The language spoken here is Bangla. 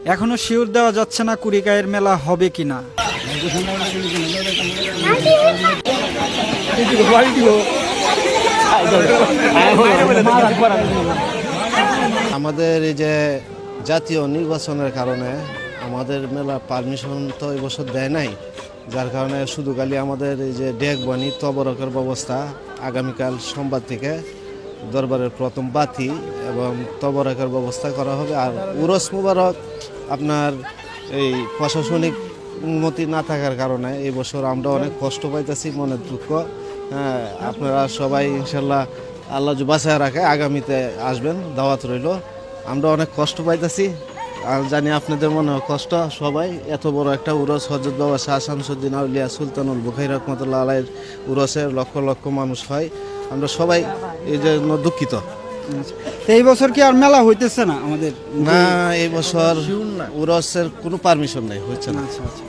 এখনো শিওর দেওয়া যাচ্ছে না কুড়িকায়ের মেলা হবে কিনা। আমাদের এই যে জাতীয় নির্বাচনের কারণে আমাদের মেলা পারমিশন তো এবছর দেয় নাই, যার কারণে শুধু খালি আমাদের এই যে ডেকবানি তবরকের ব্যবস্থা আগামীকাল সোমবার থেকে দরবারের প্রথম বাতি এবং তবরকের ব্যবস্থা করা হবে। আর উরস মুবারক আপনার এই প্রশাসনিক অনুমতি না থাকার কারণে এই বছর আমরা অনেক কষ্ট পাইতেছি, মনের দুঃখ। হ্যাঁ, আপনারা সবাই ইনশাল্লাহ আল্লাহ বাঁচায় রাখে আগামীতে আসবেন, দাওয়াত রইল। আমরা অনেক কষ্ট পাইতেছি, আর জানি আপনাদের মনে কষ্ট। সবাই এত বড় একটা উরস হযরত বাবা শাহ শামসুদ্দিন আউলিয়া সুলতানুল বুখারী রহমাতুল্লাহ আলাইহির উরসের লক্ষ লক্ষ মানুষ হয়। আমরা সবাই এই জন্য দুঃখিত। তো এই বছর কি আর মেলা হইতেছে না আমাদের? না, এই বছর উরসের কোনো পারমিশন নেই, হচ্ছে না। আচ্ছা আচ্ছা।